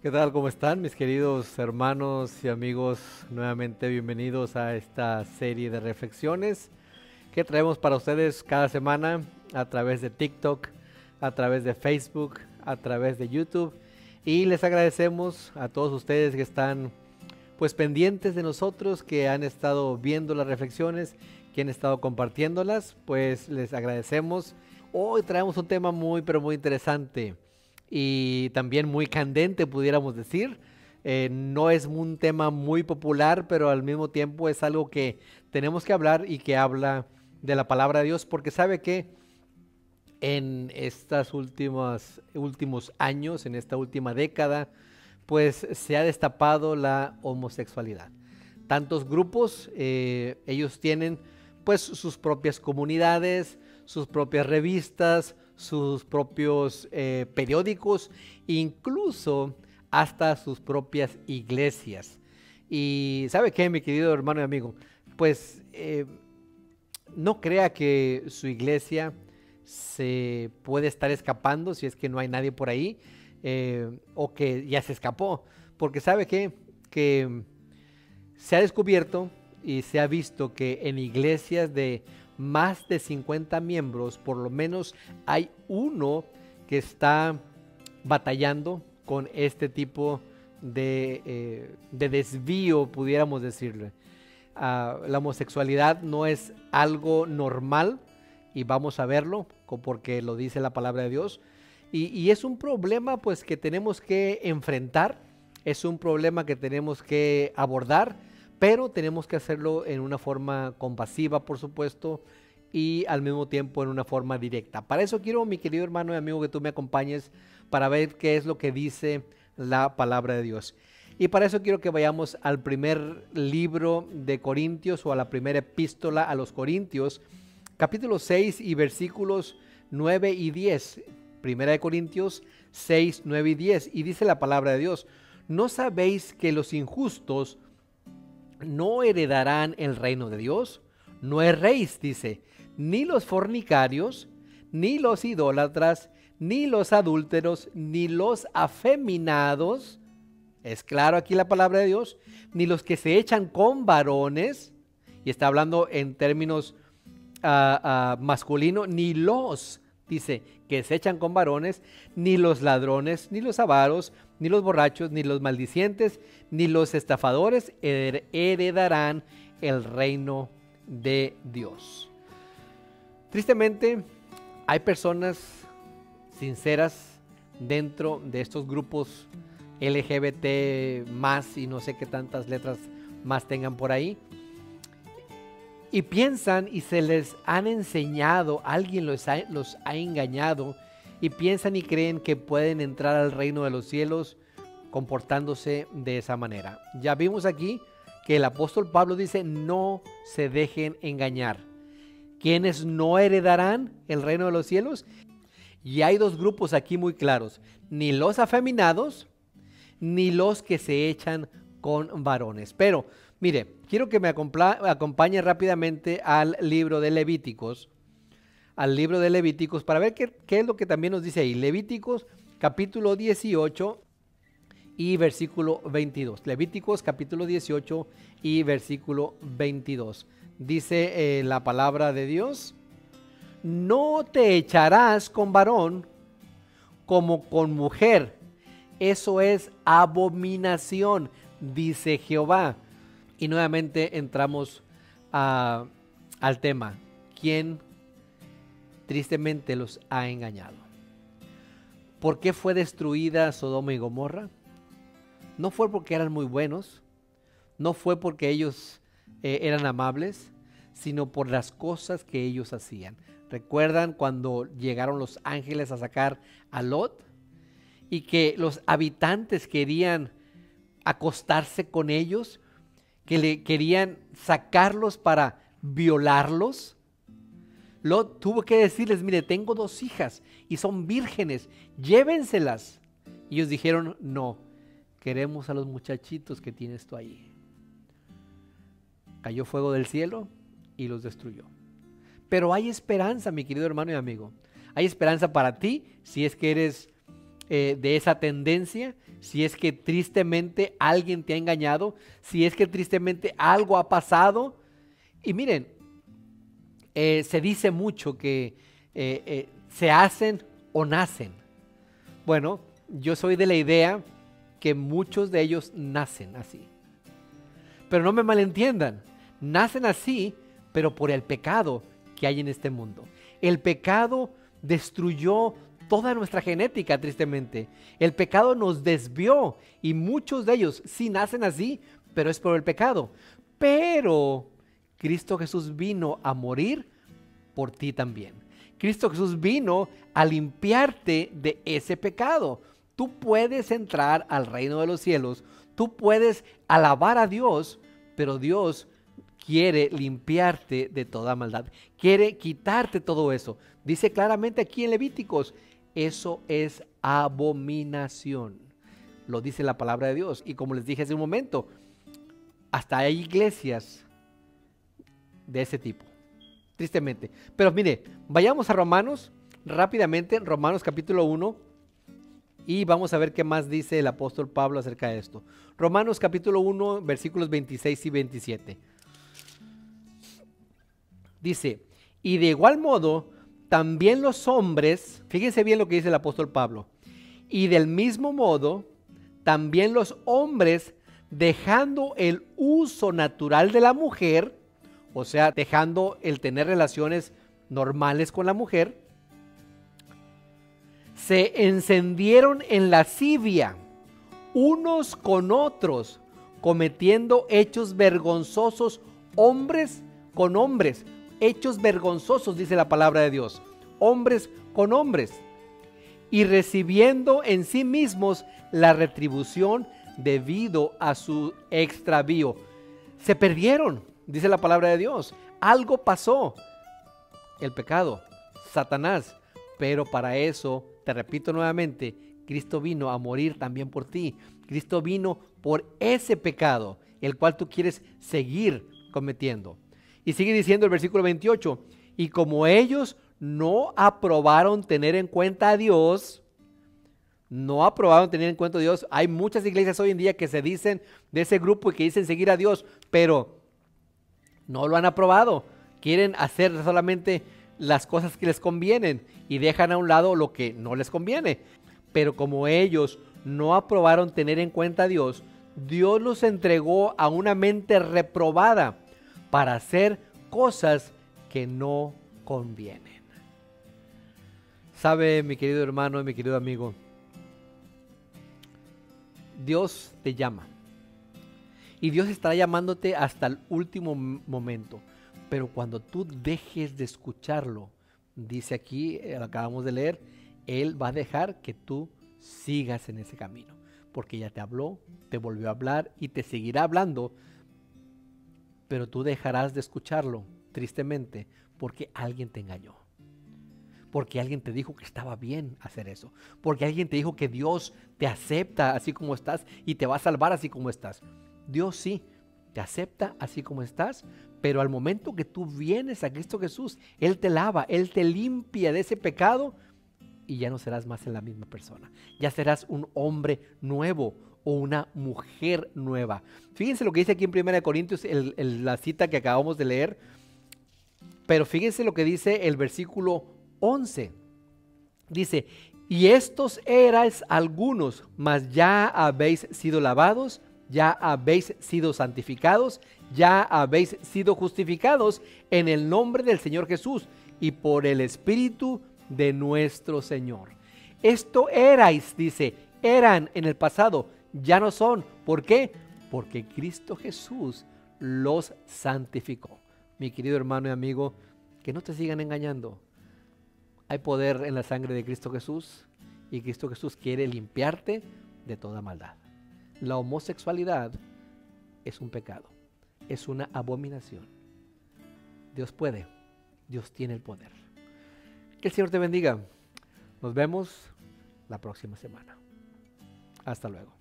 ¿Qué tal? ¿Cómo están mis queridos hermanos y amigos? Nuevamente bienvenidos a esta serie de reflexiones que traemos para ustedes cada semana a través de TikTok, a través de Facebook, a través de YouTube. Y les agradecemos a todos ustedes que están pues pendientes de nosotros, que han estado viendo las reflexiones, que han estado compartiéndolas, pues les agradecemos. Hoy traemos un tema muy pero muy interesante y también muy candente, pudiéramos decir. No es un tema muy popular, pero al mismo tiempo es algo que tenemos que hablar y que habla de la palabra de Dios, porque sabe que en estas últimos años, en esta última década, pues se ha destapado la homosexualidad. Tantos grupos, ellos tienen pues sus propias comunidades, sus propias revistas, sus propios periódicos, incluso hasta sus propias iglesias. Y ¿sabe qué, mi querido hermano y amigo? Pues no crea que su iglesia se puede estar escapando si es que no hay nadie por ahí, o que ya se escapó, porque sabe que se ha descubierto y se ha visto que en iglesias de más de 50 miembros, por lo menos hay uno que está batallando con este tipo de desvío, pudiéramos decirle. La homosexualidad no es algo normal y vamos a verlo porque lo dice la palabra de Dios. Y es un problema pues que tenemos que enfrentar, es un problema que tenemos que abordar, pero tenemos que hacerlo en una forma compasiva, por supuesto, y al mismo tiempo en una forma directa. Para eso quiero, mi querido hermano y amigo, que tú me acompañes para ver qué es lo que dice la palabra de Dios. Y para eso quiero que vayamos al primer libro de Corintios, o a la primera epístola a los Corintios, capítulo 6 y versículos 9 y 10. Primera de Corintios 6, 9 y 10. Y dice la palabra de Dios: ¿no sabéis que los injustos no heredarán el reino de Dios? No erréis, dice, ni los fornicarios, ni los idólatras, ni los adúlteros, ni los afeminados, es claro aquí la palabra de Dios, ni los que se echan con varones, y está hablando en términos masculino, ni los, dice, que se echan con varones, ni los ladrones, ni los avaros, ni los borrachos, ni los maldicientes, ni los estafadores heredarán el reino de Dios. Tristemente, hay personas sinceras dentro de estos grupos LGBT más, y no sé qué tantas letras más tengan por ahí, y piensan y se les han enseñado, alguien los ha engañado, y piensan y creen que pueden entrar al reino de los cielos comportándose de esa manera. Ya vimos aquí que el apóstol Pablo dice: no se dejen engañar. ¿Quiénes no heredarán el reino de los cielos? Y hay dos grupos aquí muy claros: ni los afeminados, ni los que se echan con varones. Pero mire, quiero que me acompañe rápidamente al libro de Levíticos, para ver qué es lo que también nos dice ahí. Levíticos capítulo 18 y versículo 22. Levíticos capítulo 18 y versículo 22. Dice la palabra de Dios: no te echarás con varón como con mujer, eso es abominación, dice Jehová. Y nuevamente entramos al tema: ¿quién tristemente los ha engañado? ¿Por qué fue destruida Sodoma y Gomorra? No fue porque eran muy buenos, no fue porque ellos eran amables, sino por las cosas que ellos hacían. ¿Recuerdan cuando llegaron los ángeles a sacar a Lot? Y que los habitantes querían acostarse con ellos, que le querían sacarlos para violarlos. Lot tuvo que decirles: mire, tengo 2 hijas y son vírgenes, llévenselas. Y ellos dijeron: no, queremos a los muchachitos que tienes tú ahí. Cayó fuego del cielo y los destruyó. Pero hay esperanza, mi querido hermano y amigo. Hay esperanza para ti si es que eres de esa tendencia, si es que tristemente alguien te ha engañado, si es que tristemente algo ha pasado. Y miren, se dice mucho que se hacen o nacen. Bueno, yo soy de la idea que muchos de ellos nacen así. Pero no me malentiendan, nacen así, pero por el pecado que hay en este mundo. El pecado destruyó toda nuestra genética, tristemente. El pecado nos desvió y muchos de ellos sí nacen así, pero es por el pecado. Pero Cristo Jesús vino a morir por ti también. Cristo Jesús vino a limpiarte de ese pecado. Tú puedes entrar al reino de los cielos, tú puedes alabar a Dios, pero Dios quiere limpiarte de toda maldad, quiere quitarte todo eso. Dice claramente aquí en Levíticos, eso es abominación. Lo dice la palabra de Dios. Y como les dije hace un momento, hasta hay iglesias de ese tipo, tristemente. Pero mire, vayamos a Romanos rápidamente, Romanos capítulo 1, y vamos a ver qué más dice el apóstol Pablo acerca de esto. Romanos capítulo 1, versículos 26 y 27. Dice, y de igual modo, también los hombres, fíjense bien lo que dice el apóstol Pablo, y del mismo modo, también los hombres, dejando el uso natural de la mujer, o sea, dejando el tener relaciones normales con la mujer, se encendieron en lascivia unos con otros, cometiendo hechos vergonzosos, hombres con hombres. Hechos vergonzosos, dice la palabra de Dios, hombres con hombres, y recibiendo en sí mismos la retribución debido a su extravío. Se perdieron, dice la palabra de Dios. Algo pasó, el pecado, Satanás, pero para eso, te repito nuevamente, Cristo vino a morir también por ti. Cristo vino por ese pecado, el cual tú quieres seguir cometiendo. Y sigue diciendo el versículo 28, y como ellos no aprobaron tener en cuenta a Dios, hay muchas iglesias hoy en día que se dicen de ese grupo y que dicen seguir a Dios, pero no lo han aprobado, quieren hacer solamente las cosas que les convienen y dejan a un lado lo que no les conviene. Pero como ellos no aprobaron tener en cuenta a Dios, Dios los entregó a una mente reprobada para hacer cosas que no convienen. ¿Sabe, mi querido hermano y mi querido amigo? Dios te llama. Y Dios estará llamándote hasta el último momento. Pero cuando tú dejes de escucharlo, dice aquí, acabamos de leer, Él va a dejar que tú sigas en ese camino. Porque ya te habló, te volvió a hablar y te seguirá hablando. Pero tú dejarás de escucharlo, tristemente, porque alguien te engañó. Porque alguien te dijo que estaba bien hacer eso. Porque alguien te dijo que Dios te acepta así como estás y te va a salvar así como estás. Dios sí te acepta así como estás, pero al momento que tú vienes a Cristo Jesús, Él te lava, Él te limpia de ese pecado y ya no serás más en la misma persona. Ya serás un hombre nuevo o una mujer nueva. Fíjense lo que dice aquí en 1 Corintios, la cita que acabamos de leer, pero fíjense lo que dice el versículo 11. Dice, y estos erais algunos, mas ya habéis sido lavados, ya habéis sido santificados, ya habéis sido justificados en el nombre del Señor Jesús y por el Espíritu de nuestro Señor. Esto erais, dice, eran en el pasado, ya no son. ¿Por qué? Porque Cristo Jesús los santificó. Mi querido hermano y amigo, que no te sigan engañando. Hay poder en la sangre de Cristo Jesús y Cristo Jesús quiere limpiarte de toda maldad. La homosexualidad es un pecado, es una abominación. Dios puede, Dios tiene el poder. Que el Señor te bendiga. Nos vemos la próxima semana. Hasta luego.